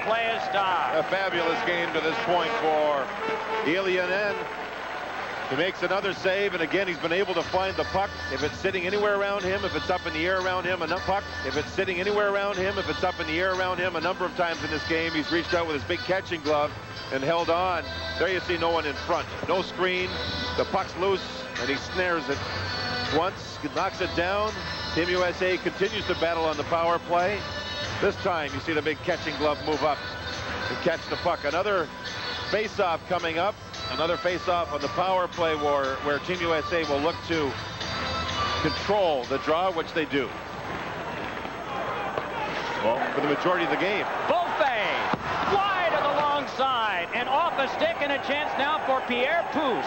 play is stopped. A fabulous game to this point for Ylönen. He makes another save, and again, he's been able to find the puck. If it's sitting anywhere around him, if it's up in the air around him, a puck. If it's sitting anywhere around him, if it's up in the air around him, a number of times in this game, he's reached out with his big catching glove and held on. There you see no one in front. No screen. The puck's loose, and he snares it once, knocks it down. Team USA continues to battle on the power play. This time, you see the big catching glove move up and catch the puck. Another face-off coming up. Another face-off on the power play where Team USA will look to control the draw, which they do. Well, for the majority of the game. Beaufait wide of the long side and off a stick, and a chance now for Pierre Pousse.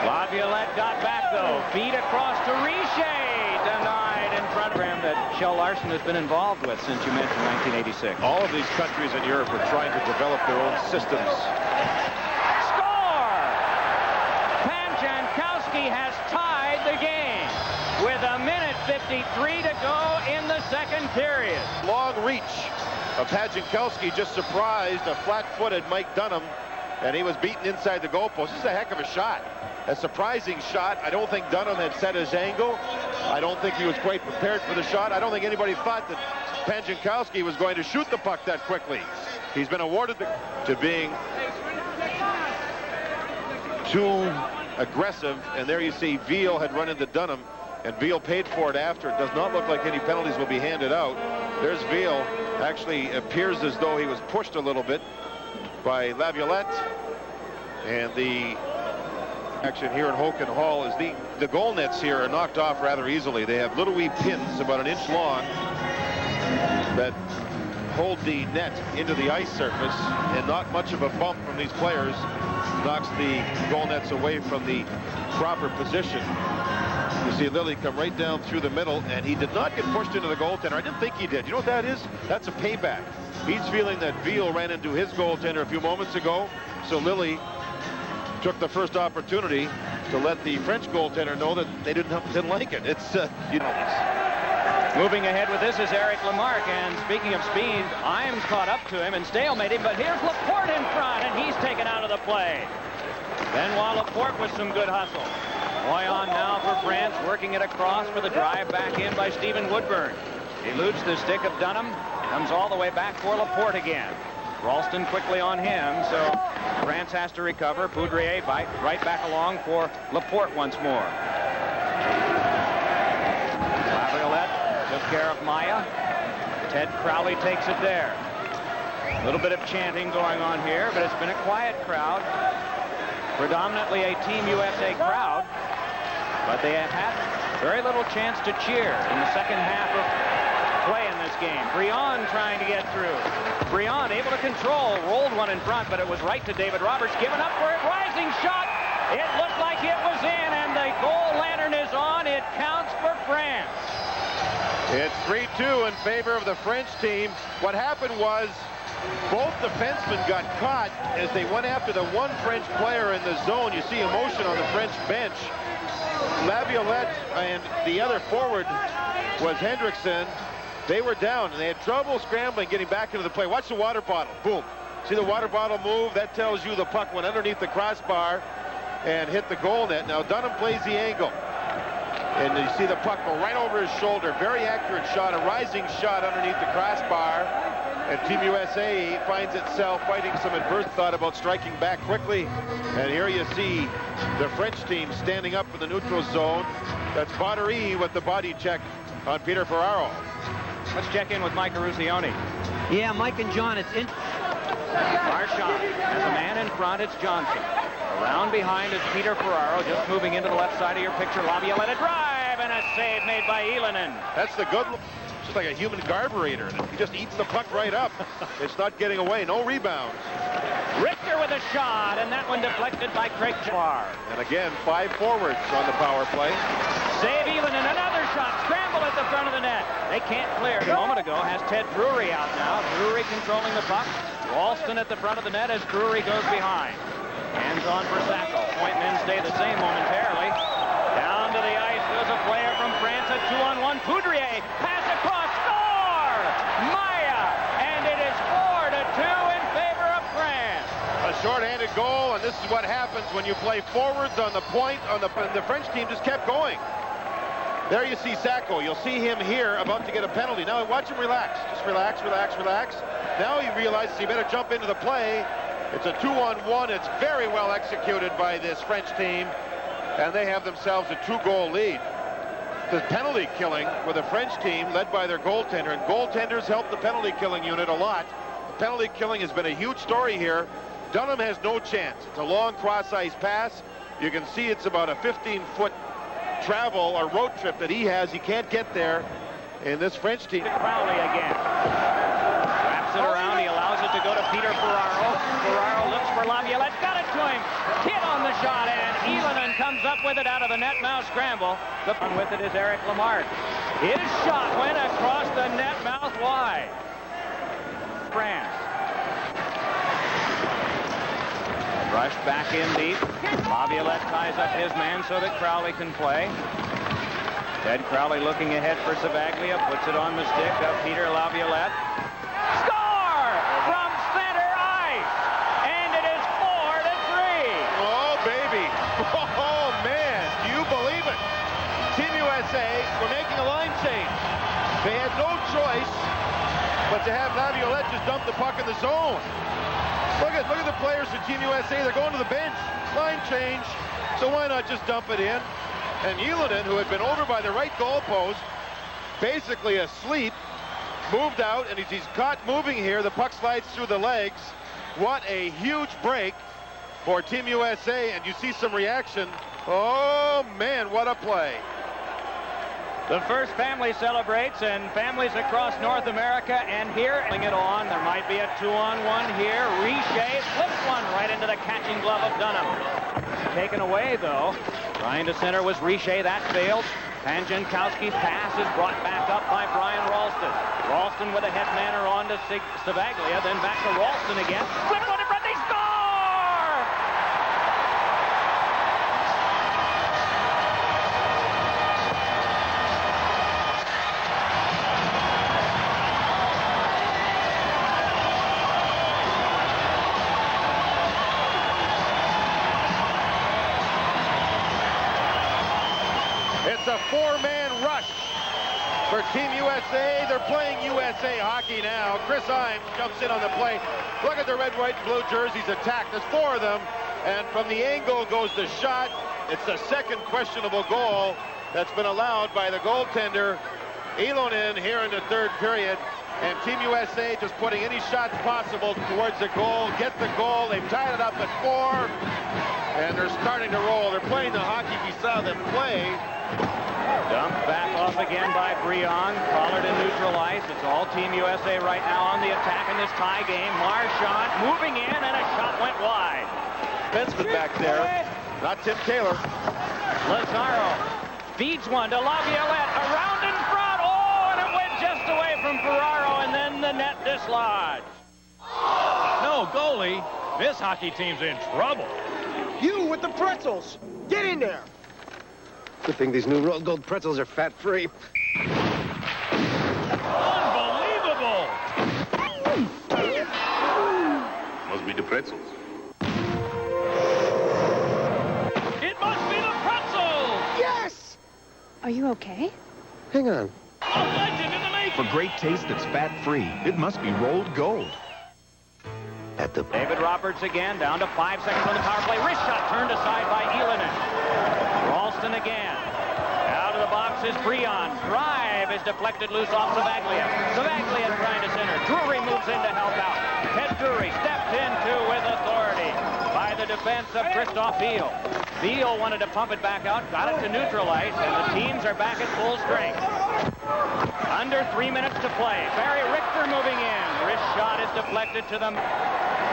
Laviolette got back though. Feed across to Richer. Denied in front of him that Kjell Larsen has been involved with since you mentioned 1986. All of these countries in Europe are trying to develop their own systems. Jankowski has tied the game with 1:53 to go in the second period. Long reach of Jankowski just surprised a flat-footed Mike Dunham, and he was beaten inside the goalpost. This is a heck of a shot. A surprising shot. I don't think Dunham had set his angle. I don't think he was quite prepared for the shot. I don't think anybody thought that Jankowski was going to shoot the puck that quickly. He's been awarded to being too aggressive, and there you see Veal had run into Dunham, and Veal paid for it after. It does not look like any penalties will be handed out. There's Veal. Actually appears as though he was pushed a little bit by Laviolette, and the action here in Hoken Hall is the goal nets here are knocked off rather easily. They have little wee pins about an inch long that hold the net into the ice surface, and not much of a bump from these players knocks the goal nets away from the proper position. You see Lilly come right down through the middle, and he did not get pushed into the goaltender. I didn't think he did. You know what that is? That's a payback. He's feeling that Veal ran into his goaltender a few moments ago, so Lilly took the first opportunity to let the French goaltender know that they didn't like it. It's, you know. Moving ahead with this is Eric Lamarck, and speaking of speed, Imes caught up to him and stalemated him, but here's Laporte in front, and he's taken out of the play. Benoit Laporte with some good hustle. Moyon now for France, working it across for the drive back in by Stephen Woodburn. Eludes the stick of Dunham, comes all the way back for Laporte again. Ralston quickly on him, so France has to recover. Poudrier right back along for Laporte once more. Took care of Maya. Ted Crowley takes it there. A little bit of chanting going on here, but it's been a quiet crowd. Predominantly a Team USA crowd, but they have had very little chance to cheer in the second half of play in this game. Briand trying to get through. Briand able to control, rolled one in front, but it was right to David Roberts. Given up for it, rising shot. It looked like it was in, and the goal lantern is on. It counts for France. It's 3-2 in favor of the French team. What happened was both defensemen got caught as they went after the one French player in the zone. You see emotion on the French bench. Laviolette and the other forward was Hendrickson. They were down, and they had trouble scrambling, getting back into the play. Watch the water bottle. Boom. See the water bottle move? That tells you the puck went underneath the crossbar and hit the goal net. Now Dunham plays the angle. And you see the puck go right over his shoulder. Very accurate shot, a rising shot underneath the crossbar. And Team USA finds itself fighting some adversity. Thought about striking back quickly. And here you see the French team standing up in the neutral zone. That's Baudry with the body check on Peter Ferraro. Let's check in with Mike Eruzione. Yeah, Mike and John, it's in. Marchand has a man in front. It's Johnson. Around behind is Peter Ferraro, just moving into the left side of your picture. Laviolette a drive, and a save made by Ylönen. That's the good look. Just like a human carburetor. He just eats the puck right up. It's not getting away. No rebounds. Richter with a shot, and that one deflected by Craig Jafar. And again, 5 forwards on the power play. Save Ylönen, another shot. Scramble at the front of the net. They can't clear. A moment ago has Ted Drury out now. Drury controlling the puck. Ralston at the front of the net as Drury goes behind. Hands on for Sacco. Point men stay the same momentarily. Down to the ice goes a player from France, a 2-on-1. Poudrier, pass across, score! Maya, and it is 4-2. goal, and this is what happens when you play forwards on the point. The French team just kept going. There you see Sacco. You'll see him here about to get a penalty. Now watch him relax. Just relax, relax, relax. Now he realizes he better jump into the play. It's a 2-on-1. It's very well executed by this French team, and they have themselves a 2-goal lead. The penalty killing with a French team led by their goaltender, and goaltenders help the penalty killing unit a lot. The penalty killing has been a huge story here. Dunham has no chance. It's a long cross-ice pass. You can see it's about a 15-foot travel or road trip that he has. He can't get there. And this French team. Crowley again. Wraps it around. He allows it to go to Peter Ferraro. Ferraro looks for Laviolette. Got it to him. Hit on the shot, and Ylönen comes up with it out of the net. Now scramble. The one with it is Eric Lamarck. His shot went across the net, mouth wide. France. Rush back in deep. Laviolette ties up his man so that Crowley can play. Ted Crowley looking ahead for Savaglia, puts it on the stick of Peter Laviolette. Score from center ice, and it is 4-3. Oh, baby. Oh, man. Do you believe it? Team USA were making a line change. They had no choice but to have Laviolette just dump the puck in the zone. Look at the players for Team USA. They're going to the bench. Line change. So why not just dump it in? And Ylönen, who had been over by the right goalpost, basically asleep, moved out, and he's caught moving here. The puck slides through the legs. What a huge break for Team USA, and you see some reaction. Oh, man, what a play. The first family celebrates, and families across North America, and here, it on. There might be a 2-on-1 here. Richer flips one right into the catching glove of Dunham. Taken away, though. Trying to center was Richer. That failed. Panjankowski's pass is brought back up by Brian Ralston. Ralston with a headmanner on to Savaglia, then back to Ralston again. Flip one in front, they score! It's a 4-man rush for Team USA. They're playing USA hockey now. Chris Imes jumps in on the play. Look at the red, white, and blue jerseys attacked. There's 4 of them, and from the angle goes the shot. It's the second questionable goal that's been allowed by the goaltender, Ylönen, here in the third period. And Team USA just putting any shots possible towards the goal. Get the goal. They've tied it up at 4, and they're starting to roll. They're playing the hockey we saw them play. Dumped back off again by Briand. Collared and neutral ice. It's all Team USA right now on the attack in this tie game. Marchand moving in, and a shot went wide. Defenseman back there. Not Tim Taylor. Lazaro feeds one to Laviolette. Around in front. Oh, and it went just away from Ferraro, and then the net dislodged. No, goalie. This hockey team's in trouble. You with the pretzels. Get in there. Good thing these new rolled gold pretzels are fat-free. Unbelievable! Must be the pretzels. It must be the pretzels! Yes! Are you okay? Hang on. A legend in the making! For great taste that's fat-free, it must be rolled gold. At the... David Roberts again, down to 5 seconds on the power play. Wrist shot turned aside by Ylönen. Ralston again. Out of the box is Briand. Drive is deflected loose off Savaglia. Savaglia trying to center. Drury moves in to help out. Ted Drury stepped into with authority by the defense of Christoph Viel. Viel wanted to pump it back out, got it to neutral ice, and the teams are back at full strength. Under 3 minutes to play. Barry Richter moving in. Wrist shot is deflected to them.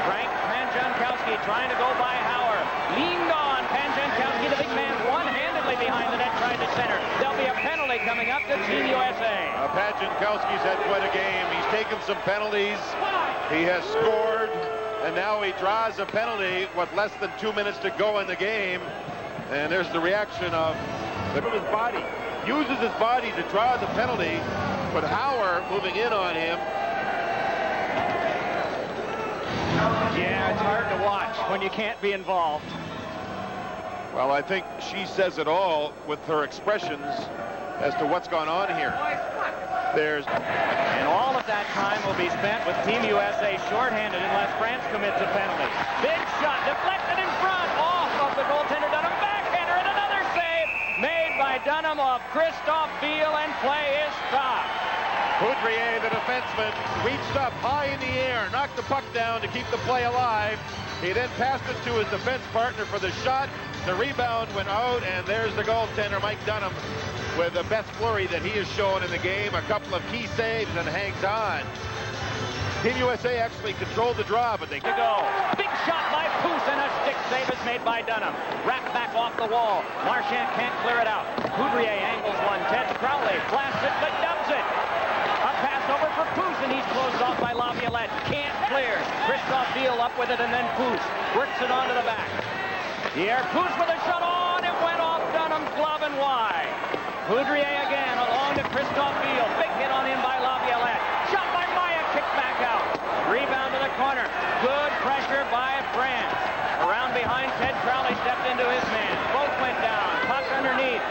Frank Panjankowski trying to go by Hauer. Leaned on Panjankowski, the big man, one-handedly behind the net, tried to center. There'll be a penalty coming up to Team USA. Panjankowski's had quite a game. He's taken some penalties. He has scored, and now he draws a penalty with less than 2 minutes to go in the game. And there's the reaction of his body. Uses his body to draw the penalty, but Hauer moving in on him. Yeah, it's hard to watch when you can't be involved. Well, I think she says it all with her expressions as to what's gone on here. And all of that time will be spent with Team USA shorthanded unless France commits a penalty. Big shot, deflected in front, off of the goaltender Dunham, backhander, and another save made by Dunham off Christophe Viel, and play is stopped. Poudrier, the defenseman, reached up high in the air, knocked the puck down to keep the play alive. He then passed it to his defense partner for the shot. The rebound went out, and there's the goaltender, Mike Dunham, with the best flurry that he has shown in the game. A couple of key saves and hangs on. Team USA actually controlled the draw, but they to go. Big shot by Poos, and a stick save is made by Dunham. Wrapped back off the wall. Marchand can't clear it out. Poudrier angles one. Ted Crowley blasts it, but dubs it. A pass over for Poos, and he's closed off by Laviolette. Can't clear. Christophe Viel up with it, and then Poos works it onto the back. Here, Poos with a shot on. It went off Dunham's glove and wide. Poudrier again, along to Christophe Viel. Big hit on him by Laviolette. Shot by Maya, kicked back out. Rebound to the corner. Good pressure by France. Around behind, Ted Crowley stepped into his man. Both went down. Puck underneath.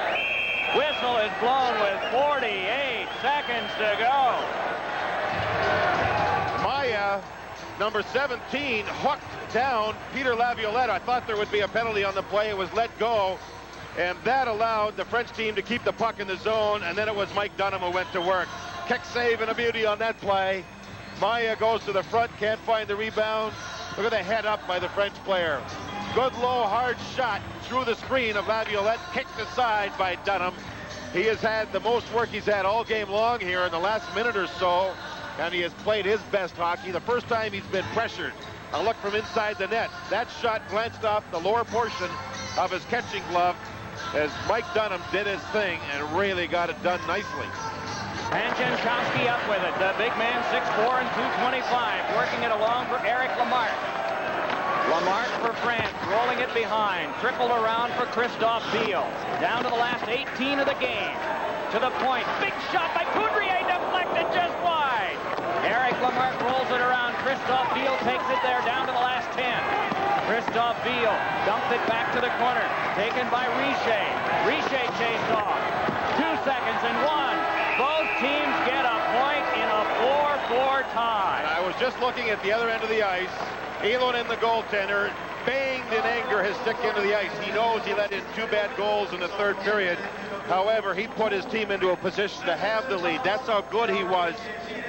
Whistle is blown with 48 seconds to go. Maya, number 17, hooked down Peter Laviolette. I thought there would be a penalty on the play. It was let go, and that allowed the French team to keep the puck in the zone, and then it was Mike Dunham who went to work. Kick save and a beauty on that play. Maya goes to the front, can't find the rebound. Look at the head up by the French player. Good low, hard shot through the screen of Laviolette, kicked aside by Dunham. He has had the most work he's had all game long here in the last minute or so, and he has played his best hockey. The first time he's been pressured. A look from inside the net. That shot glanced off the lower portion of his catching glove as Mike Dunham did his thing and really got it done nicely. And Jankowski up with it. The big man, 6'4" and 225, working it along for Eric Lamarck. Lamarck for France, rolling it behind. Tripled around for Christophe Viel. Down to the last 18 of the game. To the point. Big shot by Poudrier, deflected just wide. Eric Lamarck rolls it around. Christophe Viel takes it there down to the last 10. Christophe Viel dumped it back to the corner. Taken by Richer. Richer chased off. 2 seconds and one. Both teams get a point in a 4-4 tie. I was just looking at the other end of the ice. Elonen, the goaltender, banged in anger his stick into the ice. He knows he let in 2 bad goals in the third period. However, he put his team into a position to have the lead. That's how good he was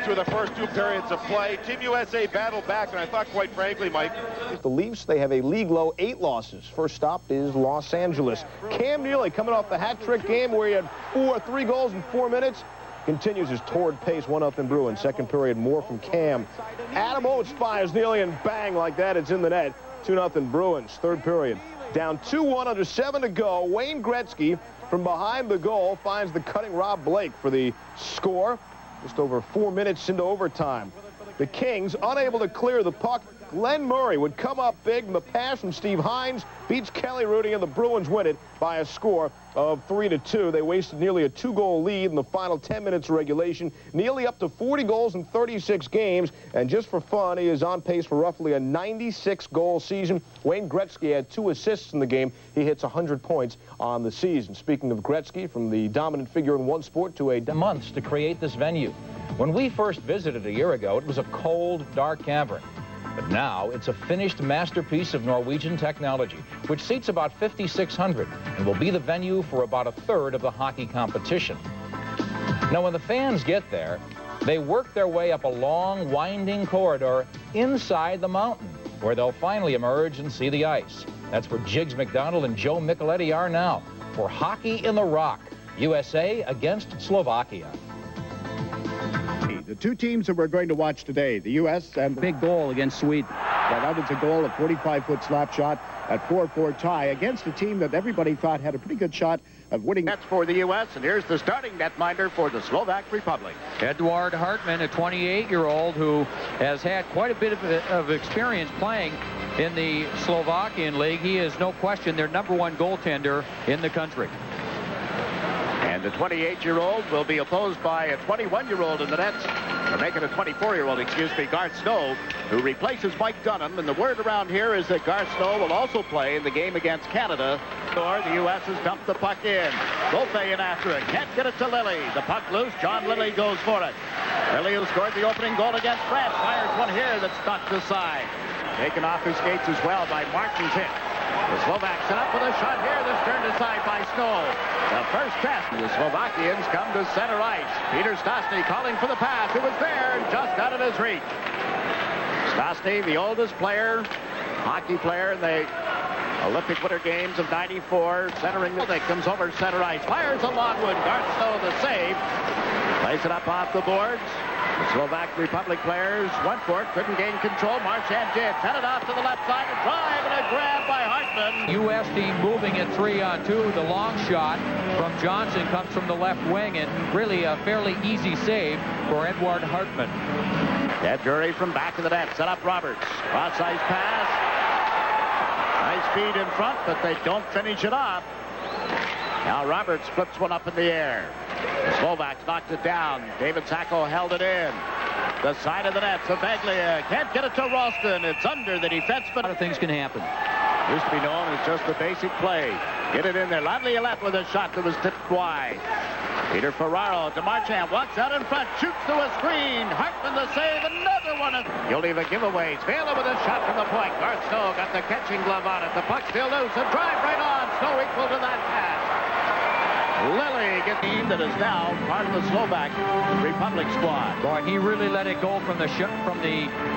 through the first 2 periods of play. Team USA battled back, and I thought, quite frankly, Mike, the Leafs, they have a league low 8 losses. First stop is Los Angeles. Cam Neely, coming off the hat-trick game where he had 3 goals in 4 minutes, continues his torrid pace. 1-0 Bruins. Second period, more from Cam. Adam Oates fires Neely, and bang, like that, it's in the net. 2-0 Bruins. Third period, down 2-1 under 7 to go. Wayne Gretzky from behind the goal finds the cutting Rob Blake for the score. Just over 4 minutes into overtime. The Kings unable to clear the puck. Glenn Murray would come up big, and the pass from Steve Hines beats Kelly Hrudey, and the Bruins win it by a score of 3-2. They wasted nearly a 2-goal lead in the final 10 minutes of regulation. Neely up to 40 goals in 36 games, and just for fun, he is on pace for roughly a 96-goal season. Wayne Gretzky had 2 assists in the game. He hits 100 points on the season. Speaking of Gretzky, from the dominant figure in one sport to a... months to create this venue. When we first visited a year ago, it was a cold, dark cavern. But now it's a finished masterpiece of Norwegian technology, which seats about 5,600 and will be the venue for about 1/3 of the hockey competition. Now, when the fans get there, they work their way up a long, winding corridor inside the mountain, where they'll finally emerge and see the ice. That's where Jiggs McDonald and Joe Micheletti are now for Hockey in the Rock, USA against Slovakia. The 2 teams that we're going to watch today, the U.S. and... Big goal against Sweden. Yeah, that was a goal, a 45-foot slap shot at 4-4 tie against a team that everybody thought had a pretty good shot of winning. That's for the U.S., and here's the starting netminder for the Slovak Republic. Eduard Hartmann, a 28-year-old who has had quite a bit of experience playing in the Slovakian league. He is, no question, their #1 goaltender in the country. And the 28-year-old will be opposed by a 21-year-old in the nets. They're making a 24-year-old, Garth Snow, who replaces Mike Dunham. And the word around here is that Garth Snow will also play in the game against Canada. The U.S. has dumped the puck in. Goldie in after it. Can't get it to Lilly. The puck loose. John Lilly goes for it. Lilly, who scored the opening goal against France, fires one here that's knocked aside. Taken off his skates as well by Martin's hit. The Slovaks set up with a shot here that's turned aside by Snow. The first test. The Slovakians come to center ice. Peter Stastny calling for the pass. It was there and just out of his reach. Stastny, the oldest player, hockey player in the Olympic Winter Games of '94, centering the comes over center ice. Fires a long one. Garth Snow the save. Plays it up off the boards. The Slovak Republic players went for it, couldn't gain control. Marchand did. Sent it off to the left side. A drive and a grab by Hartman. U.S. team moving at 3-on-2. The long shot from Johnson comes from the left wing, and really a fairly easy save for Edward Hartman. Ted Drury from back of the net. Set up Roberts. Cross-ice pass. Nice speed in front, but they don't finish it off. Now Roberts flips one up in the air. The Slovaks knocked it down. David Sacco held it in. The side of the net. Savaglia can't get it to Ralston. It's under the defenseman. A lot of things can happen. Used to be known as just the basic play. Get it in there. Laviolette with a shot that was tipped wide. Peter Ferraro to Marchand. Walks out in front. Shoots to a screen. Hartman the save. Another one. You'll leave a giveaways. Vela with a shot from the point. Garth Snow got the catching glove on it. The puck still loose. A drive right on. Snow equal to that pass. Lilly gets the team that is now part of the Slovak Republic squad. Boy, he really let it go from the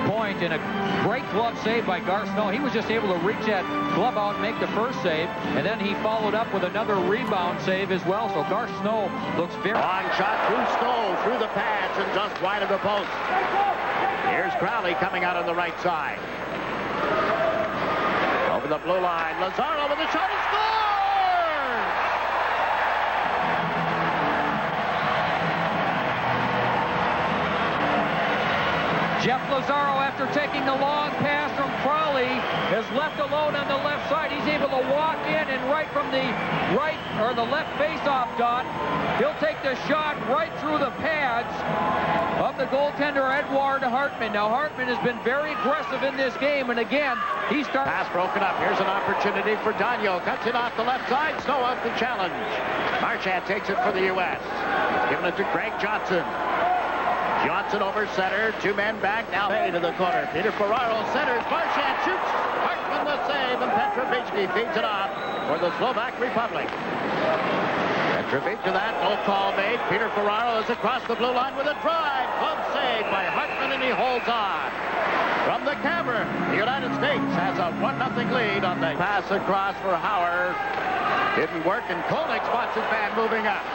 point, and a great glove save by Garth Snow. He was just able to reach that glove out and make the first save, and then he followed up with another rebound save as well. So Garth Snow looks very... Long shot through Snow, through the pads, and just wide of the post. Here's Crowley coming out on the right side. Over the blue line, Lazaro with a shot and scores! Jeff Lazaro, after taking the long pass from Crowley, is left alone on the left side. He's able to walk in, and right from the right or the left face-off dot, he'll take the shot right through the pads of the goaltender Edward Hartman. Now Hartman has been very aggressive in this game, and again, he starts. Pass broken up. Here's an opportunity for Daniel. Cuts it off the left side. Snow out the challenge. Marchand takes it for the U.S. Giving it to Greg Johnson. Johnson over center, two men back, now to the corner. Peter Ferraro centers, Marchand shoots, Hartman the save, and Petrovicki feeds it off for the Slovak Republic. Petrovicki to that, no call made. Peter Ferraro is across the blue line with a drive, glove save by Hartman, and he holds on. From the cavern, the United States has a 1-0 lead on the pass across for Hauer. Didn't work, and Kolnick spots his man moving up.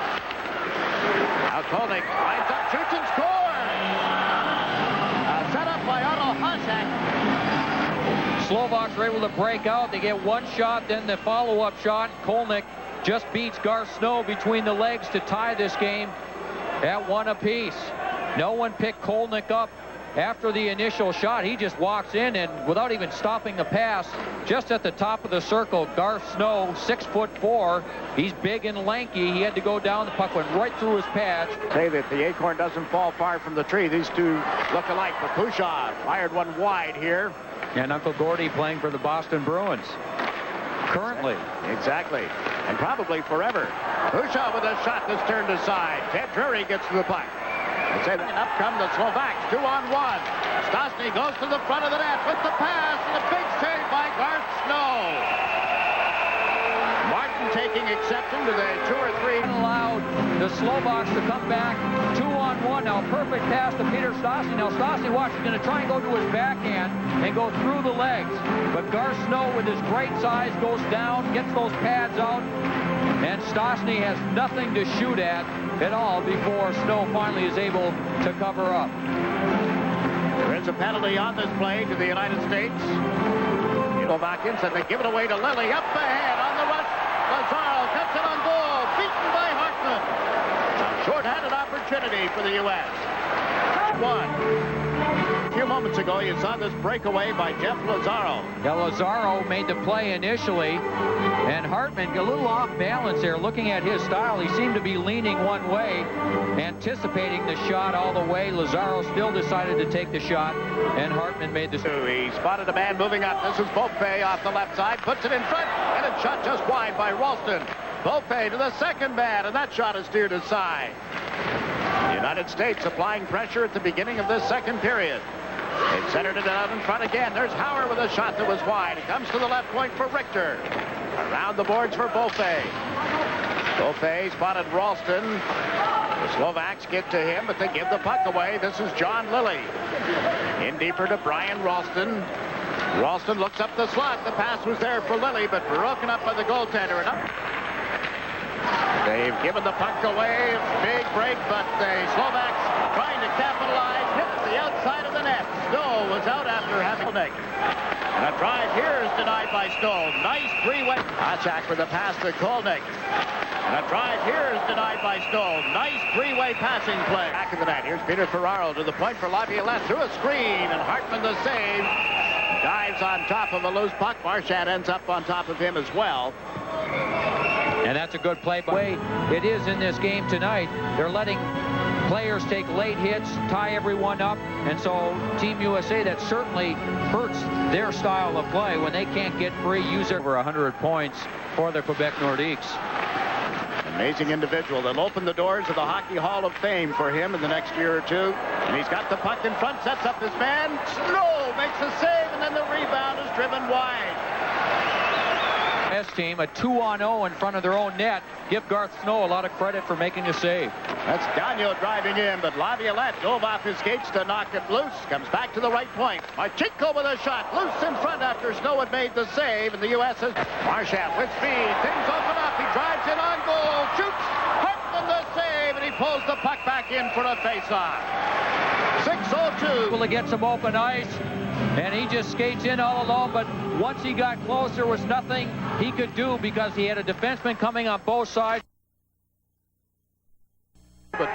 Now Kolnick lines up, shoots, and scores! Set up by Otto Hasek. Slovaks are able to break out. They get one shot, then the follow-up shot. Kolnick just beats Garth Snow between the legs to tie this game at 1 apiece. No one picked Kolnick up after the initial shot. He just walks in, and without even stopping the pass, just at the top of the circle, Garth Snow, 6'4". He's big and lanky. He had to go down. The puck went right through his pads. Say that the acorn doesn't fall far from the tree. These two look alike, but Pushaw fired one wide here. And Uncle Gordy playing for the Boston Bruins currently. Exactly. And probably forever. Pushaw with a shot that's turned aside. Ted Drury gets to the puck. And up come the Slovaks, 2-on-1. Stastny goes to the front of the net with the pass, and a big save by Garth Snow. Martin taking exception to the 2 or 3. Allowed the Slovaks to come back 2-on-1. Now perfect pass to Peter Stastny. Now Stastny, watch, he's going to try and go to his backhand and go through the legs. But Garth Snow, with his great size, goes down, gets those pads out, and Stastny has nothing to shoot at all before Snow finally is able to cover up. There is a penalty on this play to the United States. Slovakians, and they give it away to Lilly. Up ahead on the rush. Lazaro cuts it on goal. Beaten by Hartman. A short-handed opportunity for the U.S. 1. A few moments ago, you saw this breakaway by Jeff Lazaro. Yeah, Lazaro made the play initially, and Hartman a little off balance there. Looking at his style, he seemed to be leaning one way, anticipating the shot all the way. Lazaro still decided to take the shot, and Hartman made the... He spotted a man moving up. This is Beaufait off the left side, puts it in front, and it's shot just wide by Ralston. Beaufait to the second man, and that shot is steered aside. The United States applying pressure at the beginning of this second period. They've centered it out in front again. There's Hauer with a shot that was wide. It comes to the left point for Richter. Around the boards for Beaufait. Beaufait spotted Ralston. The Slovaks get to him, but they give the puck away. This is John Lilly. In deeper to Brian Ralston. Ralston looks up the slot. The pass was there for Lilly, but broken up by the goaltender. And up. They've given the puck away. Big break, but the Slovaks trying to capitalize. Hit the outside of the net. Snow was out after having Nick. And a drive here is denied by Snow. Nice three-way. Hotchak with a pass to Kolnick. And a drive here is denied by Snow. Nice three-way passing play. Back of the net. Here's Peter Ferraro to the point for Laviolette through a screen. And Hartman the save. Dives on top of a loose puck. Marchand ends up on top of him as well. And that's a good play. By the way, it is in this game tonight. They're letting players take late hits, tie everyone up, and so Team USA, that certainly hurts their style of play when they can't get free. Use over 100 points for the Quebec Nordiques. Amazing individual. They'll open the doors of the Hockey Hall of Fame for him in the next year or two. And he's got the puck in front, sets up his man. Snow makes a save, and then the rebound is driven wide. Team, a 2-on-0 in front of their own net. Give Garth Snow a lot of credit for making the save. That's Gagnon driving in, but Laviolette dove off his skates to knock it loose. Comes back to the right point. Marchenko with a shot. Loose in front after Snow had made the save, and the U.S. has... Marchand with speed. Things open up. He drives in on goal. Shoots. Hartman the save, and he pulls the puck back in for a face-off. 6:02. Able to get some open ice, and he just skates in all alone, but once he got close, there was nothing he could do because he had a defenseman coming on both sides. But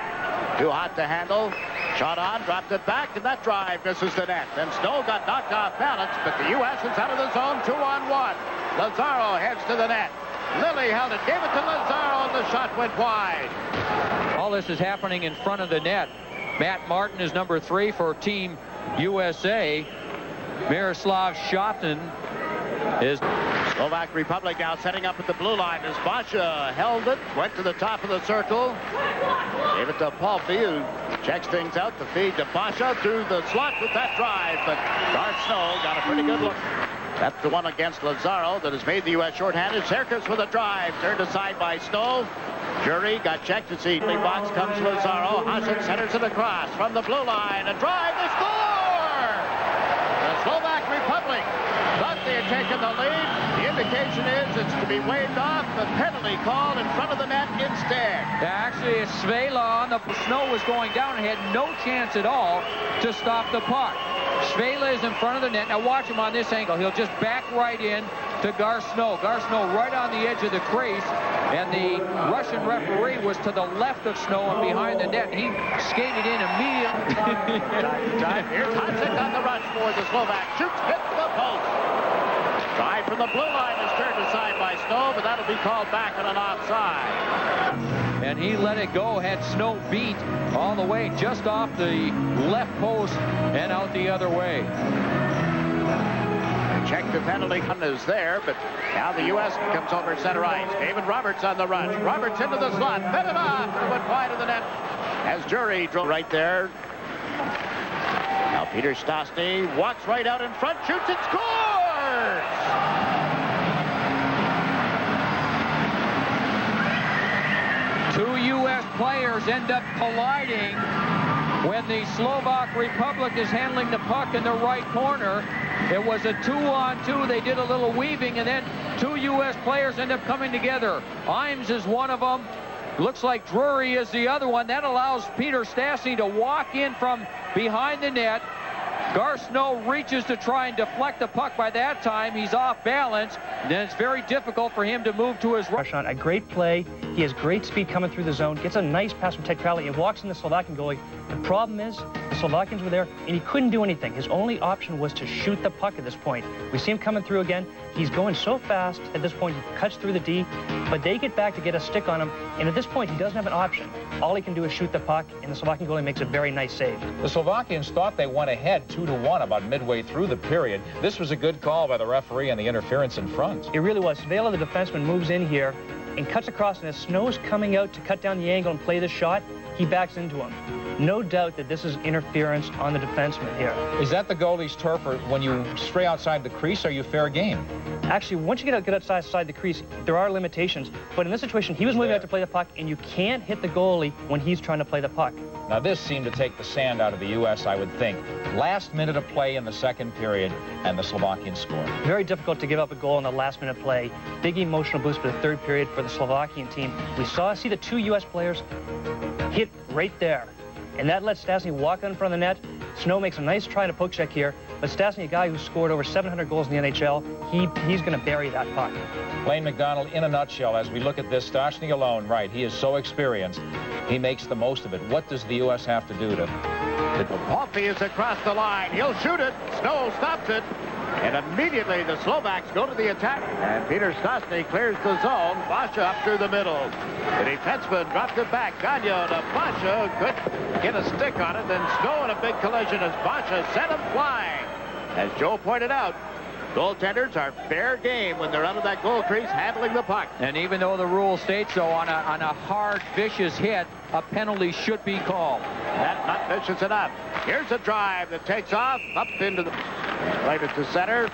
too hot to handle. Shot on, dropped it back, and that drive misses the net. Then Snow got knocked off balance, but the U.S. is out of the zone, 2-on-1. Lazaro heads to the net. Lilly held it, gave it to Lazaro, and the shot went wide. All this is happening in front of the net. Matt Martin is number 3 for Team USA. Miroslav Shotton is... Slovak Republic now setting up at the blue line as Basha held it, went to the top of the circle, gave it to Palffy, who checks things out. The feed to Basha through the slot with that drive, but Garth Snow got a pretty good look. That's the one against Lazaro that has made the U.S. shorthanded. Serkis with a drive, turned aside by Snow. Jury got checked to see. The box comes Lazaro. Hasek centers it across from the blue line. A drive, they score! The Slovak Republic thought they had taken the lead. The indication is it's to be waved off. The penalty called in front of the net instead. Yeah, actually, it's Svela on the... Snow was going down and had no chance at all to stop the puck. Svela is in front of the net. Now watch him on this angle. He'll just back right in to Garth Snow. Garth Snow right on the edge of the crease, and the Russian referee was to the left of Snow and behind the net. He skated in immediately. Here's Hasek on the rush for the Slovak. Shoots, hits the post. Drive from the blue line is turned aside by Snow, but that'll be called back on an offside. And he let it go, had Snow beat all the way just off the left post and out the other way. Check the penalty is there, but now the U.S. comes over center ice. David Roberts on the rush. Roberts into the slot, fed it off, and went wide of the net as Jury drove right there. Now Peter Stastny walks right out in front, shoots and scores! Two U.S. players end up colliding when the Slovak Republic is handling the puck in the right corner. It was a 2-on-2. They did a little weaving, and then two U.S. players end up coming together. Imes is one of them. Looks like Drury is the other one. That allows Peter Stastny to walk in from behind the net. Garth Snow reaches to try and deflect the puck. By that time, he's off balance. Then it's very difficult for him to move to his right. A great play. He has great speed coming through the zone. Gets a nice pass from Ted Crowley. It walks in the Slovakian goalie. The problem is, the Slovakians were there, and he couldn't do anything. His only option was to shoot the puck at this point. We see him coming through again. He's going so fast at this point, he cuts through the D, but they get back to get a stick on him, and at this point, he doesn't have an option. All he can do is shoot the puck, and the Slovakian goalie makes a very nice save. The Slovakians thought they went ahead 2-1 about midway through the period. This was a good call by the referee and the interference in front. It really was. Svēla, the defenseman, moves in here and cuts across, and as Snow's coming out to cut down the angle and play the shot, he backs into him. No doubt that this is interference on the defenseman here. Is that the goalie's turf, or when you stray outside the crease, are you fair game? Actually, once you get outside the crease, there are limitations. But in this situation, he was moving out to play the puck, and you can't hit the goalie when he's trying to play the puck. Now, this seemed to take the sand out of the U.S., I would think. Last minute of play in the second period, and the Slovakians scored. Very difficult to give up a goal in the last minute play. Big emotional boost for the third period for the Slovakian team. We see the two U.S. players hit right there. And that lets Stastny walk in front of the net. Snow makes a nice try to poke check here, but Stastny, a guy who scored over 700 goals in the NHL, he's going to bury that puck. Blaine McDonald, in a nutshell, as we look at this, Stastny alone, right, he is so experienced. He makes the most of it. What does the U.S. have to do to... Palffy is across the line. He'll shoot it. Snow stops it. And immediately the Slovaks go to the attack. And Peter Stastny clears the zone. Basha up through the middle. The defenseman dropped it back. Gagnon to Basha. Could get a stick on it. Then Snow in a big collision as Basha sent him flying. As Joe pointed out, goaltenders are fair game when they're under that goal crease handling the puck. And even though the rule states so, on a hard, vicious hit, a penalty should be called. That's not vicious enough. Here's a drive that takes off up into the... Right it to center.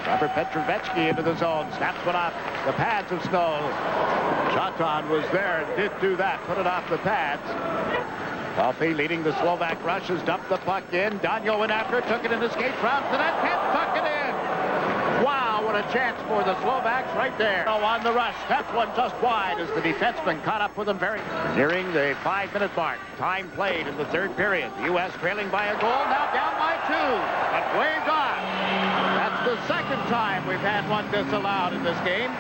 Robert Petrovetsky into the zone. Snaps one off the pads of Snow. Shoton was there and did do that. Put it off the pads. Palffy leading the Slovak rush has dumped the puck in. Danyo went after it, took it in the skate round to that. Can't tuck it in. Wow, what a chance for the Slovaks right there. Oh, on the rush. That one just wide as the defenseman caught up with him very... Nearing the 5-minute mark. Time played in the third period. The U.S. trailing by a goal, now down by 2. But waved off. That's the second time we've had one disallowed in this game.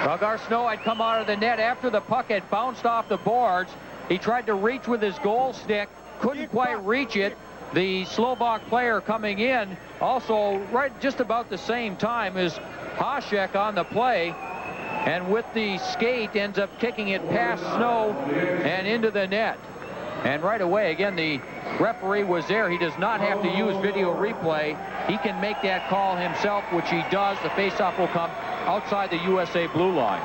Well, Garsnow had come out of the net after the puck had bounced off the boards. He tried to reach with his goal stick, couldn't quite reach it. The Slovak player coming in also right just about the same time as Hasek on the play, and with the skate ends up kicking it past Snow and into the net. And right away, again, the referee was there. He does not have to use video replay. He can make that call himself, which he does. The faceoff will come outside the USA blue line,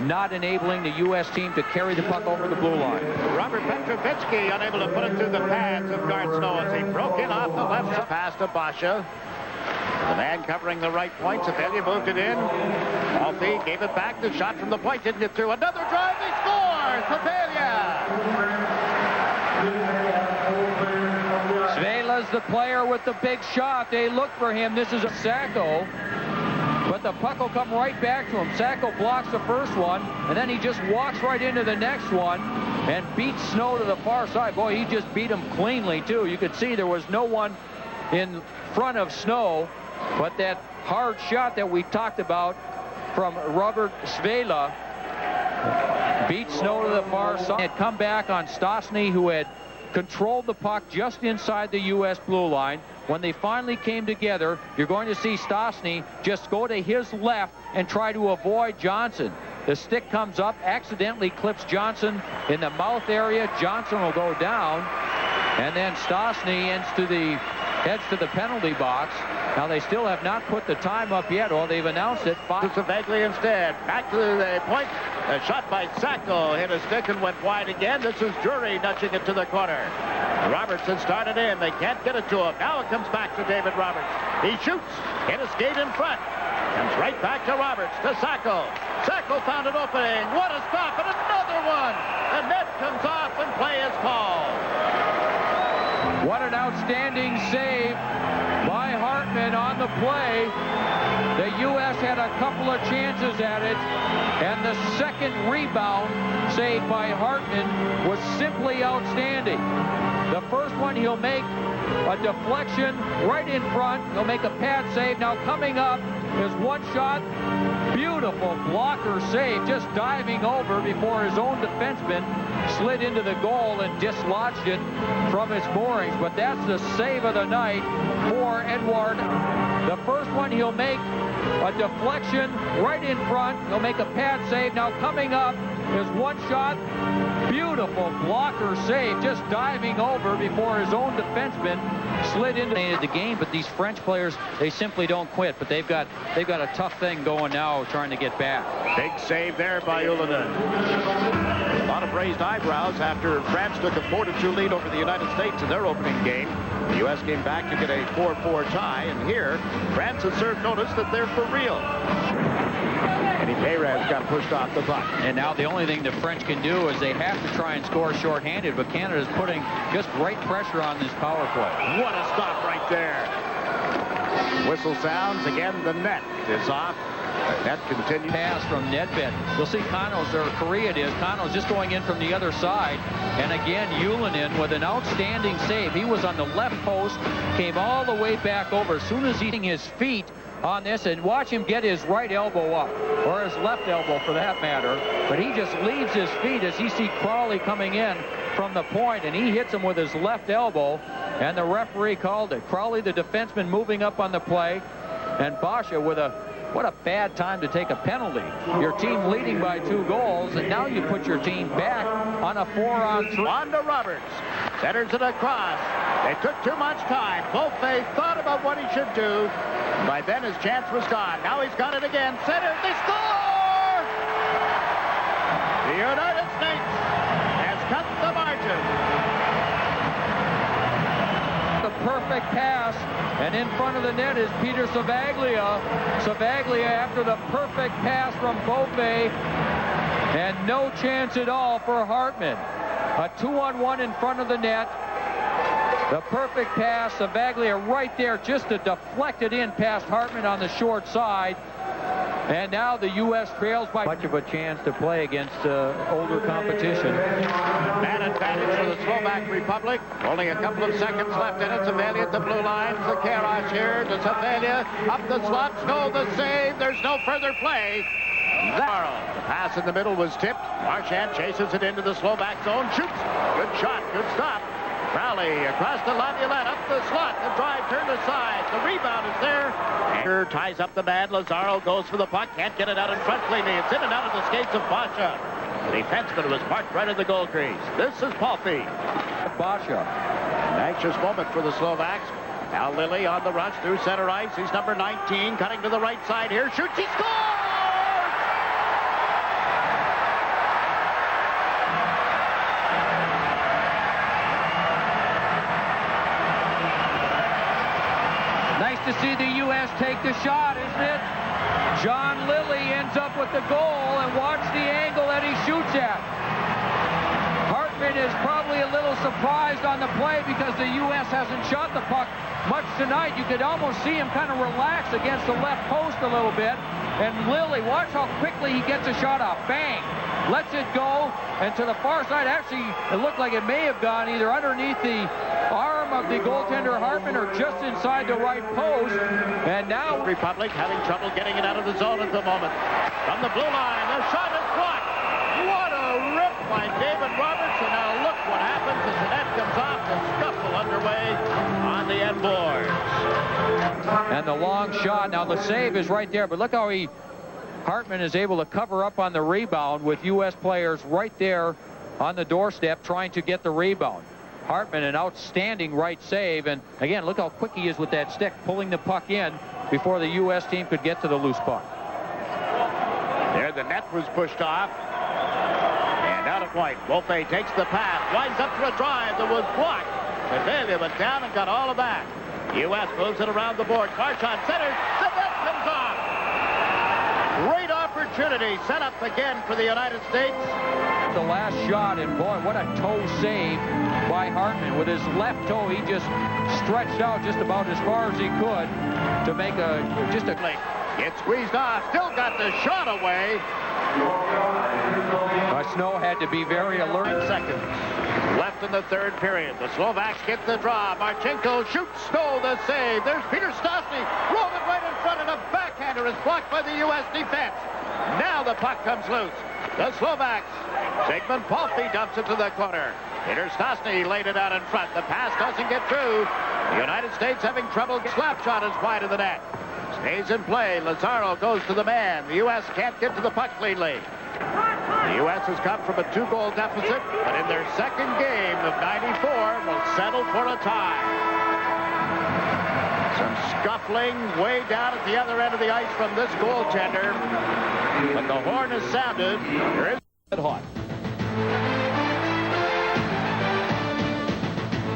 not enabling the U.S. team to carry the puck over the blue line. Robert Petrovetsky unable to put it through the pads of Garth Snow as he broke in off the left pass to Basha. The man covering the right point. Savelia moved it in. Palffy gave it back. The shot from the point didn't get through. Another drive. He scores. Savelia. Svēla's the player with the big shot. They look for him. This is a Sacco. But the puck will come right back to him. Sacco blocks the first one, and then he just walks right into the next one and beats Snow to the far side. Boy, he just beat him cleanly, too. You could see there was no one in front of Snow, but that hard shot that we talked about from Robert Svēla beat Snow to the far side. Had come back on Stastny, who had controlled the puck just inside the U.S. blue line. When they finally came together, you're going to see Stastny just go to his left and try to avoid Johnson. The stick comes up, accidentally clips Johnson in the mouth area. Johnson will go down, and then Stastny heads to the penalty box. Now, they still have not put the time up yet, or they've announced it. Savaglia instead. Back to the point. A shot by Sacco hit a stick and went wide again. This is Drury nudging it to the corner. Robertson started in. They can't get it to him. Now it comes back to David Roberts. He shoots. Hit a skate in front. Comes right back to Roberts. To Sacco. Sacco found an opening. What a stop. And another one. The net comes off and play is called. What an outstanding save by Hartman on the play. The U.S. had a couple of chances at it, and the second rebound saved by Hartman was simply outstanding. The first one, he'll make a deflection right in front. He'll make a pad save. Now coming up is one shot Beautiful blocker save, just diving over before his own defenseman slid into the goal and dislodged it from its moorings. But that's the save of the night for Edouard. The first one he'll make a deflection right in front. He'll make a pad save. Now coming up is one shot. Beautiful blocker save, just diving over before his own defenseman slid into the game. But these French players, they simply don't quit. But they've got a tough thing going now, trying to get back. Big save there by Ylönen. A lot of raised eyebrows after France took a 4-2 lead over the United States in their opening game. The U.S. came back to get a 4-4 tie, and here France has served notice that they're for real. Eddie Peyraz got pushed off the puck. And now the only thing the French can do is they have to try and score shorthanded, but Canada's putting just great pressure on this power play. What a stop right there. Whistle sounds. Again, the net is off. The net continues. Pass from Nedved. You'll see Kanos, or Korea it is. Kanos just going in from the other side. And again, Ylönen with an outstanding save. He was on the left post, came all the way back over. As soon as he's his feet on this, and watch him get his right elbow up, or his left elbow for that matter, but he just leaves his feet as he sees Crowley coming in from the point, and he hits him with his left elbow, and the referee called it. Crowley, the defenseman, moving up on the play, and Basha with what a bad time to take a penalty. Your team leading by 2 goals, and now you put your team back on a 4-on-3. On to Roberts. Centers it across. They took too much time. Beaufait thought about what he should do. By then, his chance was gone. Now he's got it again. Center. They score! The United States has cut the margin. The perfect pass, and in front of the net is Peter Savaglia. Savaglia after the perfect pass from Beaufait, and no chance at all for Hartman. A 2-on-1 in front of the net. The perfect pass, Savaglia right there just to deflect it in past Hartman on the short side. And now the U.S. trails by much of a chance to play against older competition. Man advantage for the Slovak Republic. Only a couple of seconds left in it. Savaglia at the blue line. Zakharov here to Savaglia. Up the slot. Snow the save. There's no further play. The pass in the middle was tipped. Marchand chases it into the Slovak zone. Shoots. Good shot. Good stop. Crowley across the Laviolette, up the slot. The drive turned aside. The rebound is there. Anchor ties up the man. Lazaro goes for the puck. Can't get it out in front cleanly. It's in and out of the skates of Basha. The defenseman was parked right in the goal crease. This is Palffy. Basha. An anxious moment for the Slovaks. Al Lilly on the rush through center ice. He's number 19, cutting to the right side here. Shoots. He scores! To see the U.S. take the shot, isn't it? John Lilly ends up with the goal, and watch the angle that he shoots at. Hartman is probably a little surprised on the play because the U.S. hasn't shot the puck much tonight. You could almost see him kind of relax against the left post a little bit. And Lilly, watch how quickly he gets a shot off. Bang! Lets it go, and to the far side, actually, it looked like it may have gone either underneath the arm of the goaltender Hartman or just inside the right post. And now Republic having trouble getting it out of the zone at the moment. From the blue line, the shot is blocked. What a rip by David Roberts, and now look what happens as the net comes off. The scuffle underway on the end boards. And the long shot. Now the save is right there, but look how Hartman is able to cover up on the rebound with U.S. players right there on the doorstep trying to get the rebound. Hartman, an outstanding right save, and again, look how quick he is with that stick, pulling the puck in before the U.S. team could get to the loose puck. There, the net was pushed off, and out of point. Beaufait takes the pass, winds up for a drive that was blocked. Savaglia went down and got all of that. U.S. moves it around the board. Marchand centers. The net comes off. Great opportunity set up again for the United States. The last shot, and boy, what a toe save by Hartman. With his left toe, he just stretched out just about as far as he could to make just a play. Gets squeezed off, still got the shot away. Snow had to be very alert. 9 seconds. left in the third period. The Slovaks get the draw. Marchenko shoots. Snow the save. There's Peter Stastny. Rolled it right in front, and a backhander is blocked by the U.S. defense. Now the puck comes loose. The Slovaks. Sigmund Palffy dumps it to the corner. Peter Stastny laid it out in front. The pass doesn't get through. The United States having trouble. Slap shot is wide of the net. Stays in play. Lazaro goes to the man. The U.S. can't get to the puck cleanly. The U.S. has come from a 2-goal deficit, but in their second game of 94 will settle for a tie. Some scuffling way down at the other end of the ice from this goaltender. But the horn is sounded. There is hot.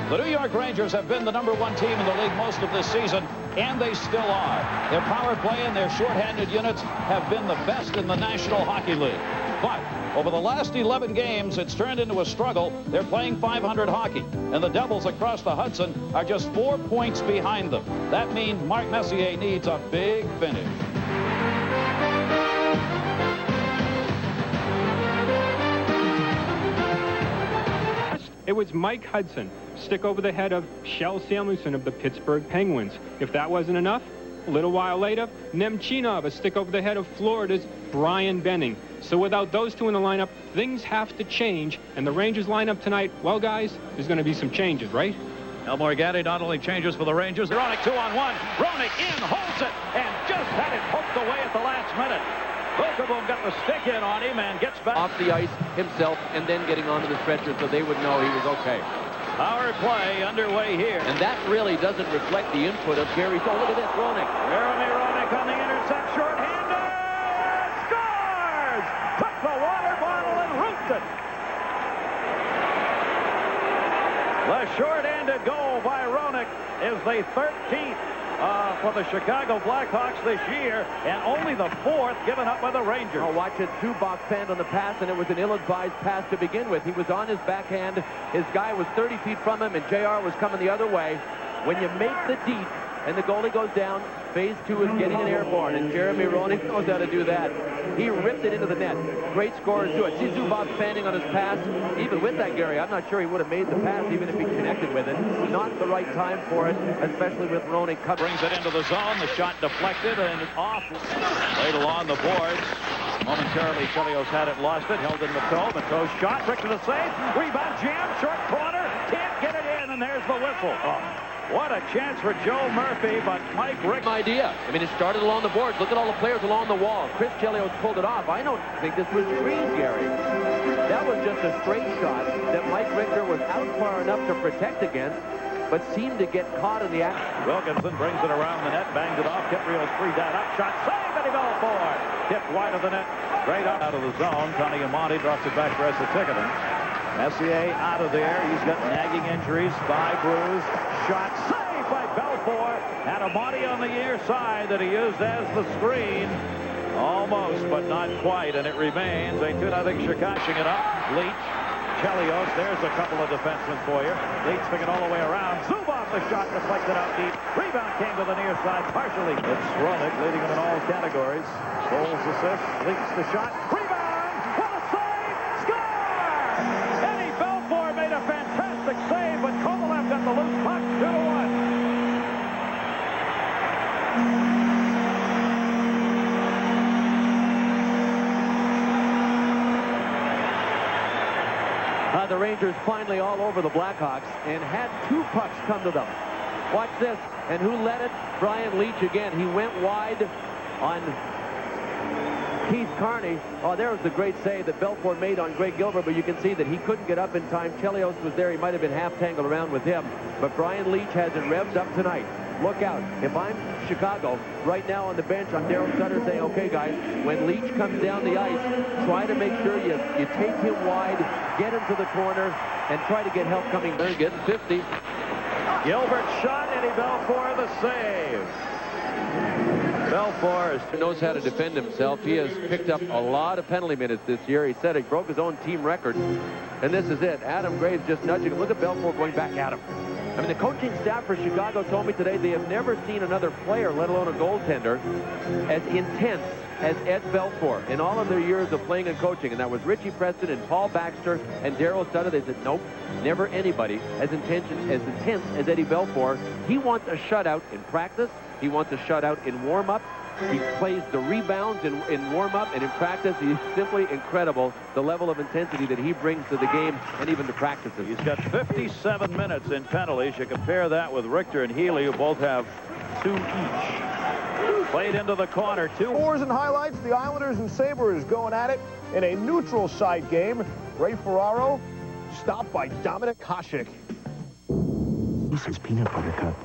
The New York Rangers have been the #1 team in the league most of this season, and they still are. Their power play and their shorthanded units have been the best in the National Hockey League. But over the last 11 games, it's turned into a struggle. They're playing .500 hockey, and the Devils across the Hudson are just 4 points behind them. That means Mark Messier needs a big finish. It was Mike Hudson, stick over the head of Kjell Samuelsson of the Pittsburgh Penguins. If that wasn't enough, a little while later, Nemchinov, a stick over the head of Florida's Brian Benning. So without those two in the lineup, things have to change. And the Rangers lineup tonight, well, guys, there's going to be some changes, right? Elmore Gaddy not only changes for the Rangers. Roenick 2-on-1. Roenick in, holds it, and just had it poked away at the last minute. Wilkerboom got the stick in on him and gets back off the ice himself and then getting onto the stretcher so they would know he was okay. Power play underway here. And that really doesn't reflect the input of Gary. Oh, look at this, Roenick. Jeremy Roenick on the intercept, shorthanded, scores! Took the water bottle and roofed it. The short-handed goal by Roenick is the 13th for the Chicago Blackhawks this year, and only the 4th given up by the Rangers. Oh, watch it. Zubov fanned on the pass, and it was an ill-advised pass to begin with. He was on his backhand. His guy was 30 feet from him, and JR was coming the other way. When you make the deep and the goalie goes down, phase 2 is getting an airborne, and Jeremy Roenick knows how to do that. He ripped it into the net. Great scorers do it. See Zubov fanning on his pass. Even with that, Gary, I'm not sure he would have made the pass even if he connected with it. Not the right time for it, especially with Roenick covering. Brings it into the zone. The shot deflected and off. Laid along the boards. Momentarily, Chelios had it, lost it, held in the toe. Mateau's shot, Richter to save. Rebound jam, short corner. Can't get it in, and there's the whistle. Oh. What a chance for Joe Murphy, but Mike Richter. Idea. I mean, it started along the boards. Look at all the players along the wall. Chris Chelios pulled it off. I don't think this was screened, Gary. That was just a straight shot that Mike Richter was out far enough to protect against, but seemed to get caught in the action. Wilkinson brings it around the net, bangs it off. Kipriel's free down up shot. Save, Eddie Belfour. Tipped wide of the net. Straight up out of the zone. Tony Amonte drops it back for Esa Tikkanen. Messier out of there. He's got nagging injuries. Thigh bruise. Shot saved by Belfour. And Amonte on the near side that he used as the screen. Almost, but not quite. And it remains a 2-0 Chicago. It up. Leach. Chelios. There's a couple of defensemen for you. Leach thinking all the way around. Zubov the shot deflected out deep. Rebound came to the near side partially. It's Roenick leading him in all categories. Goals, assists. Leach the shot. Rebound. What a save. Score! Eddie Belfour made a fantastic save, but Kovalev got the loose puck. 2-1. The Rangers finally all over the Blackhawks and had 2 pucks come to them. Watch this. And who led it? Brian Leach again. He went wide on Keith Carney. Oh, there was the great save that Belfour made on Greg Gilbert, but you can see that he couldn't get up in time. Chelios was there. He might have been half tangled around with him. But Brian Leach has it revved up tonight. Look out. If I'm Chicago, right now on the bench, I'm Daryl Sutter saying, okay, guys, when Leach comes down the ice, try to make sure you take him wide, get him to the corner, and try to get help coming. They're getting 50. Gilbert shot, Eddie Belfour the save. Belfour knows how to defend himself. He has picked up a lot of penalty minutes this year. He said he broke his own team record. And this is it. Adam Graves just nudging him. Look at Belfour going back at him. I mean, the coaching staff for Chicago told me today they have never seen another player, let alone a goaltender, as intense as Ed Belfour in all of their years of playing and coaching. And that was Richie Preston and Paul Baxter and Darryl Sutter. They said, nope, never anybody as intense as Eddie Belfour. He wants a shutout in practice. He wants a shutout in warm-up. He plays the rebounds in warm-up and in practice. He's simply incredible, the level of intensity that he brings to the game and even to practices. He's got 57 minutes in penalties. You compare that with Richter and Healy, who both have 2 each. Played into the corner. 2 scores and highlights. The Islanders and Sabres going at it in a neutral site game. Ray Ferraro stopped by Dominik Hasek. This is peanut butter cup.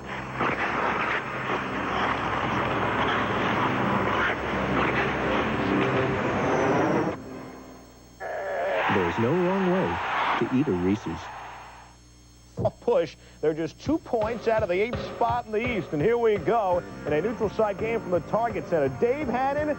There's no wrong way to eat a Reese's. A push. They're just 2 points out of the 8th spot in the East. And here we go in a neutral site game from the Target Center. Dave Hannon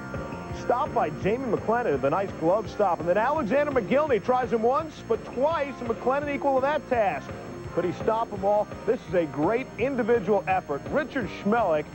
stopped by Jamie McLennan. The nice glove stop. And then Alexander McGillney tries him once, but twice, and McLennan equal to that task. Could he stop them all? This is a great individual effort. Richard Schmelik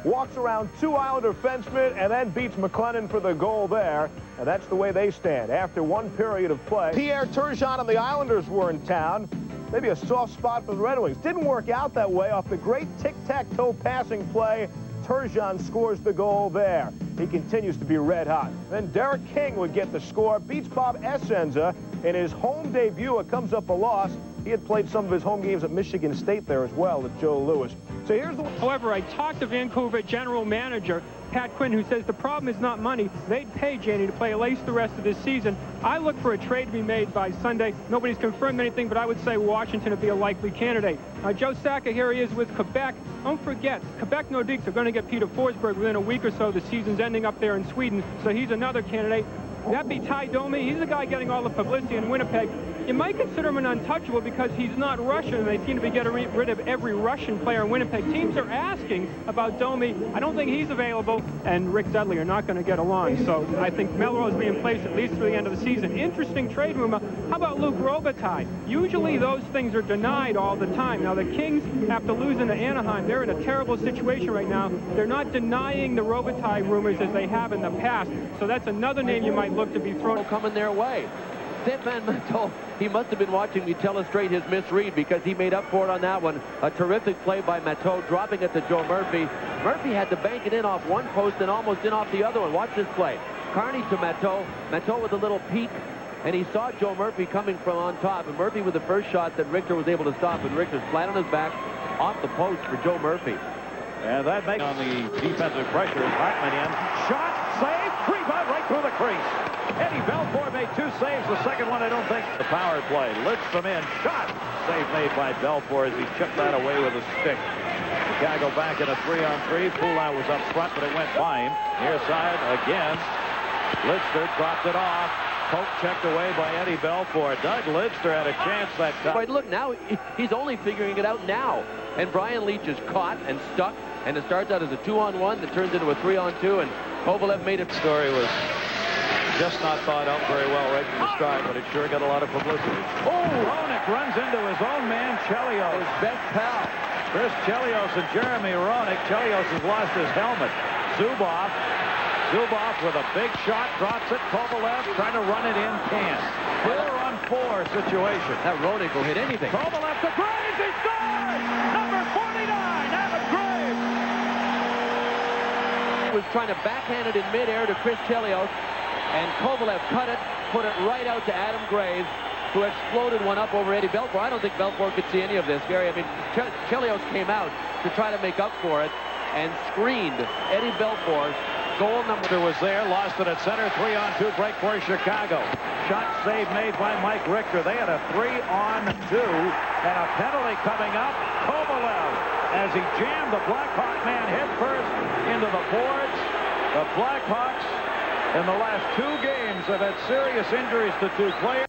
walks around 2 Islander fencemen and then beats McLennan for the goal there. And that's the way they stand after 1 period of play. Pierre Turgeon and the Islanders were in town. Maybe a soft spot for the Red Wings. Didn't work out that way. Off the great tic-tac-toe passing play, Turgeon scores the goal there. He continues to be red hot. Then Derek King would get the score, beats Bob Essenza in his home debut. It comes up a loss. He had played some of his home games at Michigan State there as well at Joe Louis. So here's the... However, I talked to Vancouver general manager Pat Quinn, who says the problem is not money. They'd pay Janney to play at least the rest of this season. I look for a trade to be made by Sunday. Nobody's confirmed anything, but I would say Washington would be a likely candidate. Joe Sacca, here he is with Quebec. Don't forget, Quebec Nordiques are going to get Peter Forsberg within a week or so. The season's ending up there in Sweden, so he's another candidate. That'd be Ty Domi. He's the guy getting all the publicity in Winnipeg. You might consider him an untouchable because he's not Russian, and they seem to be getting rid of every Russian player in Winnipeg. Teams are asking about Domi. I don't think he's available, and Rick Dudley are not going to get along. So I think Melrose will be in place at least through the end of the season. Interesting trade rumor. How about Luc Robitaille? Usually those things are denied all the time. Now, the Kings, after losing to Anaheim, they're in a terrible situation right now. They're not denying the Robitaille rumors as they have in the past. So that's another name you might look to be thrown. Coming their way. Stefan Matteau, he must have been watching me illustrate his misread because he made up for it on that one. A terrific play by Matteau, dropping it to Joe Murphy. Murphy had to bank it in off one post and almost in off the other one. Watch this play. Carney to Matteau. Matteau with a little peek, and he saw Joe Murphy coming from on top. And Murphy with the first shot that Richter was able to stop, and Richter's flat on his back off the post for Joe Murphy. And that makes on the defensive pressure is Hartman in. Shot, save, rebound right through the crease. Eddie Belfour made 2 saves. The second one, I don't think. The power play. Lidstrom in. Shot. Save made by Belfour as he chipped that away with a stick. Chicago back in a 3-on-3. Poulin was up front, but it went by him. Near side again. Lidster dropped it off. Poke checked away by Eddie Belfour. Doug Lidster had a chance that time. Right, look, now he's only figuring it out now. And Brian Leetch is caught and stuck. And it starts out as a 2-on-1 that turns into a 3-on-2. And Kovalev made it. Story was just not thought out very well right from the start, but it sure got a lot of publicity. Oh, Roenick runs into his own man, Chelios. His best pal. Chris Chelios and Jeremy Roenick. Chelios has lost his helmet. Zubov with a big shot, drops it. Kovalev trying to run it in, can't. 4-on-4 situation. That Roenick will hit anything. Kovalev to Graves, he scores! Number 49, Adam Graves! He was trying to backhand it in midair to Chris Chelios. And Kovalev cut it, put it right out to Adam Graves, who exploded one up over Eddie Belfour. I don't think Belfour could see any of this, Gary. I mean, Chelios came out to try to make up for it and screened Eddie Belfour. Goal number was there, lost it at center, 3-on-2 break for Chicago. Shot save made by Mike Richter. They had a 3-on-2 and a penalty coming up. Kovalev, as he jammed the Blackhawk man head first into the boards. The Blackhawks in the last 2 games have had serious injuries to 2 players.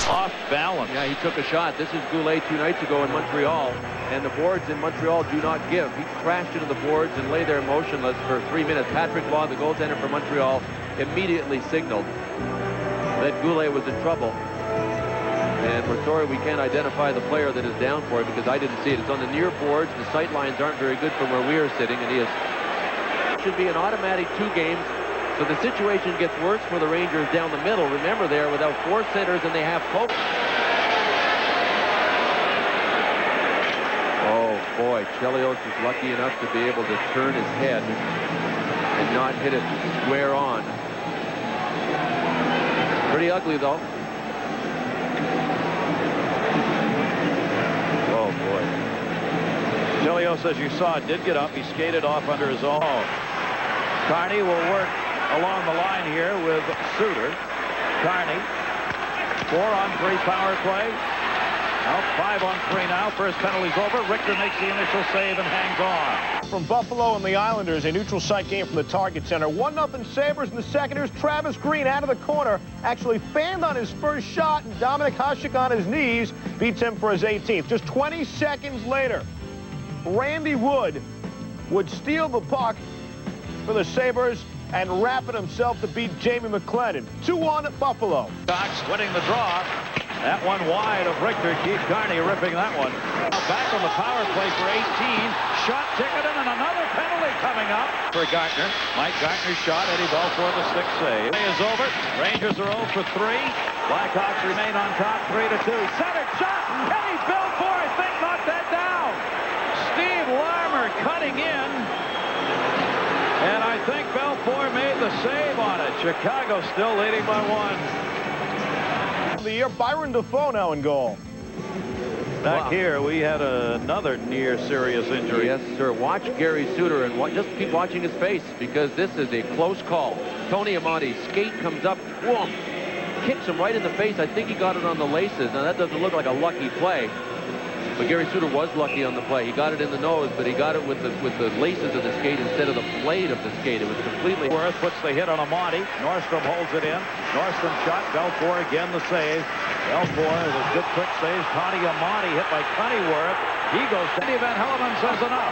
Off balance. Yeah, he took a shot. This is Goulet 2 nights ago in Montreal, and the boards in Montreal do not give. He crashed into the boards and lay there motionless for 3 minutes. Patrick Law, the goaltender for Montreal, immediately signaled that Goulet was in trouble. And we're sorry we can't identify the player that is down for it because I didn't see it. It's on the near boards. The sight lines aren't very good from where we are sitting, and he is. Should be an automatic 2 games. So the situation gets worse for the Rangers down the middle. Remember, they're without 4 centers and they have Pope. Oh boy, Chelios is lucky enough to be able to turn his head and not hit it square on. Pretty ugly though. Oh boy. Chelios, as you saw, did get up. He skated off under his own. Carney will work along the line here with Suter. Carney, 4-on-3 power play. Now 5-on-3 now. First penalty's over. Richter makes the initial save and hangs on. From Buffalo and the Islanders, a neutral site game from the Target Center. 1-0 Sabres in the second. Here's Travis Green out of the corner. Actually fanned on his first shot, and Dominik Hasek on his knees beats him for his 18th. Just 20 seconds later, Randy Wood would steal the puck for the Sabres and wrap it himself to beat Jamie McLennan. 2-1 at Buffalo. Cox winning the draw. That one wide of Richter. Keith Carney ripping that one. Back on the power play for 18. Shot ticketed and another penalty coming up for Gartner. Mike Gartner's shot. Eddie Belfour the stick save. Play is over. Rangers are 0 for 3. Blackhawks remain on top 3-2. Centered shot. Eddie Belfour, I think, knocked that down. Steve Larmer cutting in. And I think Belfour made the save on it. Chicago still leading by 1. The year, Byron Dafoe now in goal. Back here, we had another near serious injury. Yes, sir. Watch Gary Suter and just keep watching his face because this is a close call. Tony Amonte's skate comes up, whoom, kicks him right in the face. I think he got it on the laces. Now, that doesn't look like a lucky play. But Gary Suter was lucky on the play. He got it in the nose, but he got it with the laces of the skate instead of the blade of the skate. It was completely... Worth puts the hit on Amonte. Nordstrom holds it in. Nordstrom shot. Belfour again the save. Belfour with a good quick save. Tony Amonte hit by Cunnyworth. He goes. Eddie Van Hellemond says enough.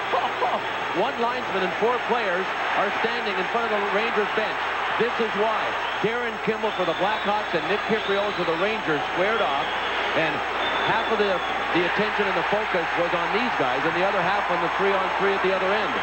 One linesman and 4 players are standing in front of the Rangers bench. This is why. Darren Kimball for the Blackhawks and Nick Kypreos for the Rangers squared off. And half of the attention and the focus was on these guys, and the other half on the 3-on-3 at the other end.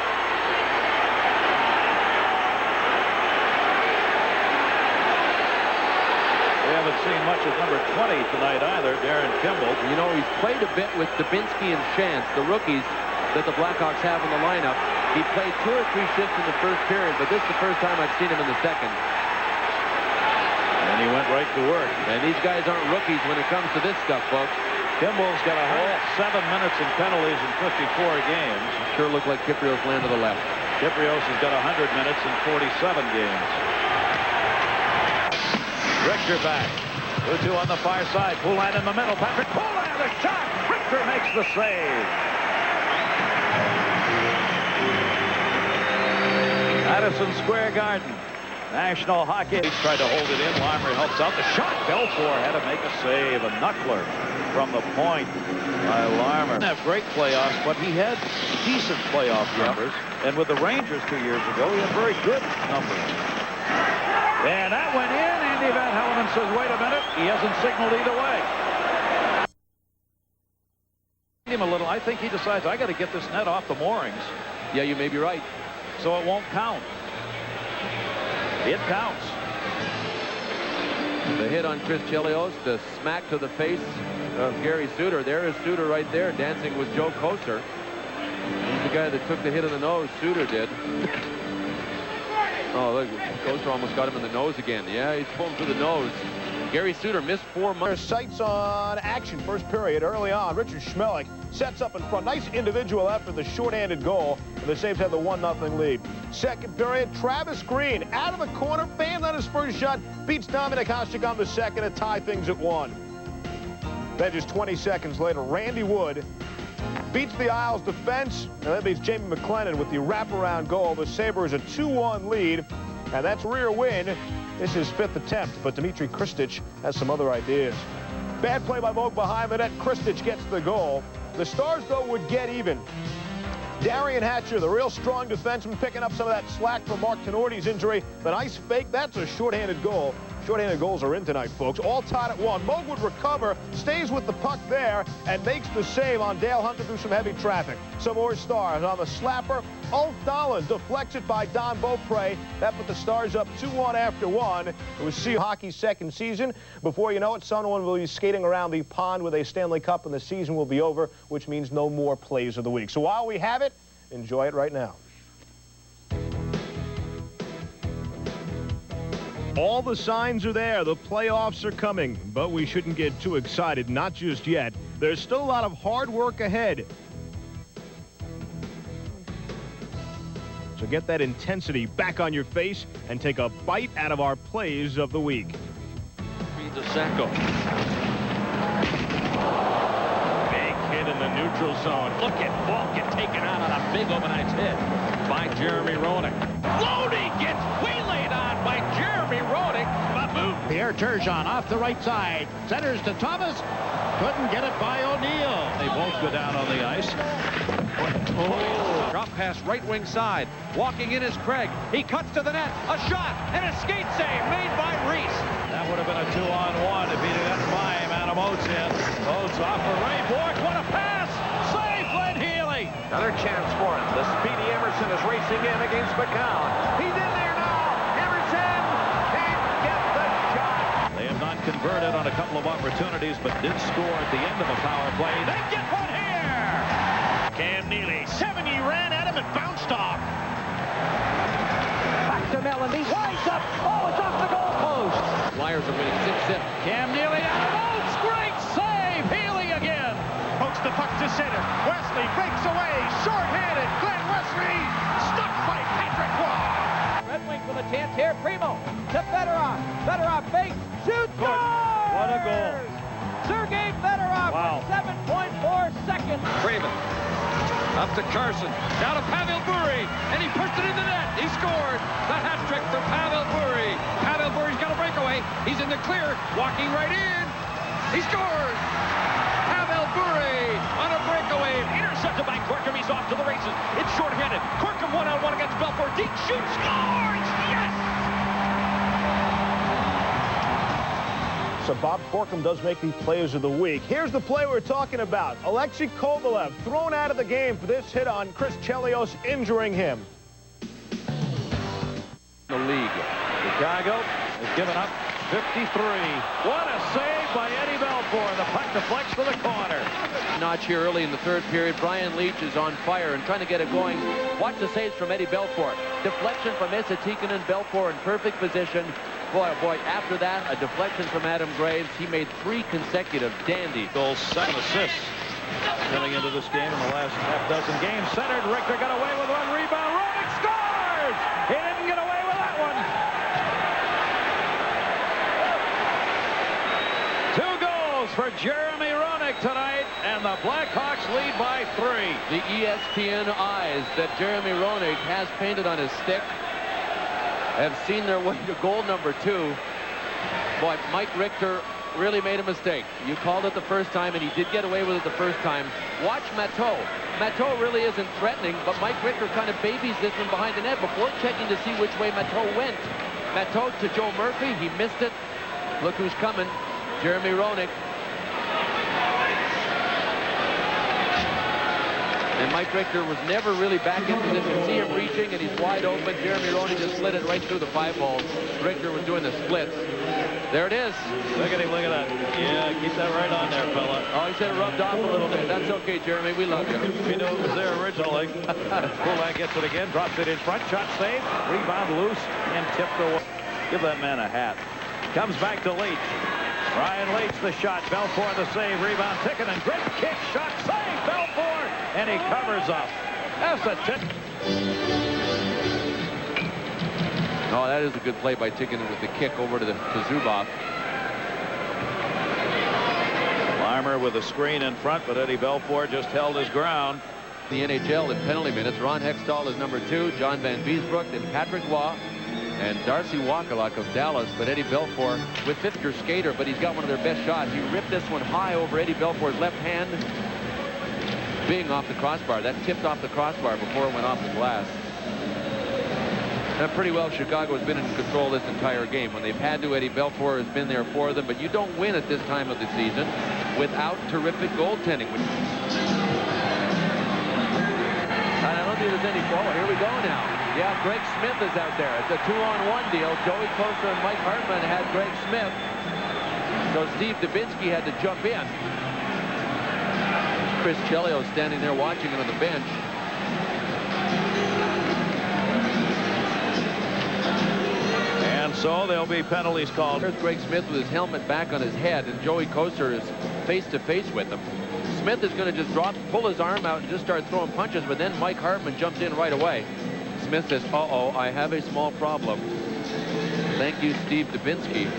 We haven't seen much of number 20 tonight either, Darren Kimball. You know, he's played a bit with Dubinsky and Chance, the rookies that the Blackhawks have in the lineup. He played 2 or 3 shifts in the first period, but this is the first time I've seen him in the second. And he went right to work. And these guys aren't rookies when it comes to this stuff, folks. Kimball's got a whole 7 minutes in penalties in 54 games. Sure looked like Kypreos landed to the left. Kypreos has got 100 minutes in 47 games. Richter back. 2-2 on the far side. Poulin in the middle. Patrick Poulin, the shot. Richter makes the save. Madison Square Garden. National Hockey. He tried to hold it in. Larmer helps out. The shot. Belfour had to make a save. A knuckler from the point by Larmer. Didn't have great playoffs, but he had decent playoff numbers. And with the Rangers 2 years ago, he had very good numbers. And that went in. Andy Van Hellemond says, wait a minute. He hasn't signaled either way. Him a little. I think he decides, I got to get this net off the moorings. Yeah, you may be right. So it won't count. It counts. The hit on Chris Chelios, the smack to the face of Gary Suter. There is Suter right there dancing with Joe Kocur. He's the guy that took the hit in the nose. Suter did. Oh, look, Kocur almost got him in the nose again. Yeah, he's pulling through the nose. Gary Suter missed 4 months. Sights on action. First period early on. Richard Schmelik sets up in front. Nice individual after the shorthanded goal. And the Sabres have the 1-0 lead. Second period, Travis Green out of the corner. Fanned on his first shot. Beats Dominik Hasek on the second to tie things at 1. Then just 20 seconds later, Randy Wood beats the Isles defense. And that beats Jamie McLennan with the wraparound goal. The Sabres a 2-1 lead. And that's rear win. This is 5th attempt, but Dmitry Kristich has some other ideas. Bad play by Vogt behind the net. Kristich gets the goal. The Stars, though, would get even. Darian Hatcher, the real strong defenseman, picking up some of that slack from Mark Tenorti's injury. The nice fake, that's a shorthanded goal Shorthanded goals are in tonight, folks. All tied at 1. Moog would recover, stays with the puck there, and makes the save on Dale Hunter through some heavy traffic. Some more Stars on the slapper. Ulf Dahlen deflects it by Don Beaupre. That put the Stars up 2-1 after 1. It was Sea Hockey's second season. Before you know it, someone will be skating around the pond with a Stanley Cup, and the season will be over, which means no more plays of the week. So while we have it, enjoy it right now. All the signs are there. The playoffs are coming, but we shouldn't get too excited, not just yet. There's still a lot of hard work ahead. So get that intensity back on your face and take a bite out of our plays of the week. DeSacco. Big hit in the neutral zone. Look at Falk get taken out on a big overnight hit by Jeremy Roenick. Loading gets waylaid on by Jeremy Roenick. Pierre Turgeon off the right side. Centers to Thomas. Couldn't get it by O'Neill. They both go down on the ice. Oh. Drop pass right wing side. Walking in is Craig. He cuts to the net. A shot and a skate save made by Reese. That would have been a 2-on-1 if he didn't buy him. Adam Oates in. Oates off for Ray Bourque. What a pass! Save Glenn Healy. Another chance for him. The speedy Emerson is racing in against McCown. He's in there now. Emerson can't get the shot. They have not converted on a couple of opportunities, but did score at the end of a power play. They get one here. Cam Neely. 70 ran at him and bounced off. Back to Mellanby. Winds up. Oh, it's off the goalpost. Flyers are winning 6-0. Cam Neely out of Oates. Great save. Healy again. Pokes the puck to center. Wesley breaks away. Short-handed. Glenn Wesley stuck by Patrick Waugh. Red Wings with a chance here. Primo to Fedorov. Fedorov fakes. Shoots. Scores! What a goal. Sergei Fedorov. Wow. 7.4 seconds. Craven. Up to Carson. Down to Pavel Bure. And he pushed it in the net. He scored. The hat trick for Pavel Bure. Pavel Bure's got a breakaway. He's in the clear. Walking right in. He scores. Pavel Bure on a breakaway. Intercepted by Corkum. He's off to the races. It's short-handed. Corkum 1-on-1 against Belfort. Deep shoot. Scores. Yes. So Bob Corkum does make the players of the week. Here's the play we're talking about. Alexei Kovalev thrown out of the game for this hit on Chris Chelios, injuring him. The league. Chicago has given up 53. What a save by Eddie Belfour. The puck deflects to the corner. Notch here early in the third period. Brian Leetch is on fire and trying to get it going. Watch the saves from Eddie Belfour. Deflection from Esa Tikkanen. Belfour in perfect position. Boy, oh boy, after that, a deflection from Adam Graves. He made 3 consecutive dandy goals, 7 assists coming into this game in the last half-dozen games. Centered, Richter got away with one rebound. Roenick scores! He didn't get away with that one. 2 goals for Jeremy Roenick tonight, and the Blackhawks lead by 3. The ESPN eyes that Jeremy Roenick has painted on his stick have seen their way to goal number 2. Boy, Mike Richter really made a mistake. You called it the first time, and he did get away with it the first time. Watch Matteau. Matteau really isn't threatening, but Mike Richter kind of babies this one behind the net before checking to see which way Matteau went. Matteau to Joe Murphy. He missed it. Look who's coming. Jeremy Roenick. And Mike Richter was never really back in position. See him reaching, and he's wide open. Jeremy Roenick just slid it right through the 5 hole. Richter was doing the splits. There it is. Look at him, look at that. Yeah, keep that right on there, fella. Oh, he said it rubbed off a little bit. That's okay, Jeremy. We love you. We knew it was there originally. Kulak gets it again, drops it in front. Shot saved. Rebound loose and tipped away. Give that man a hat. Comes back to Leach. Ryan Leach, the shot. Belfour, the save. Rebound, Tikkanen. Great kick. Shot saved. Belfour. And he covers up. That's a tip. Oh, that is a good play by Tikkanen with the kick over to Zubov. Larmer with a screen in front, but Eddie Belfour just held his ground. The NHL in penalty minutes. Ron Hextall is number 2. John Van Beesbrook and Patrick Waugh and Darcy Wakaluk of Dallas. But Eddie Belfour with fifth-year skater, but he's got one of their best shots. He ripped this one high over Eddie Belfour's left hand, being off the crossbar. That tipped off the crossbar before it went off the glass. Pretty well, Chicago has been in control this entire game. When they've had to, Eddie Belfour has been there for them, but you don't win at this time of the season without terrific goaltending. And I don't think there's any fault. Here we go now. Yeah, Greg Smith is out there. It's a 2-on-1 deal. Joey Koster and Mike Hartman had Greg Smith. So Steve Dubinsky had to jump in. Chris Chelios standing there watching it on the bench. And so there'll be penalties called. There's Greg Smith with his helmet back on his head, and Joey Koster is face-to-face with him. Smith is going to just pull his arm out and just start throwing punches, but then Mike Hartman jumps in right away. Smith says, uh-oh, I have a small problem. Thank you, Steve Dubinsky.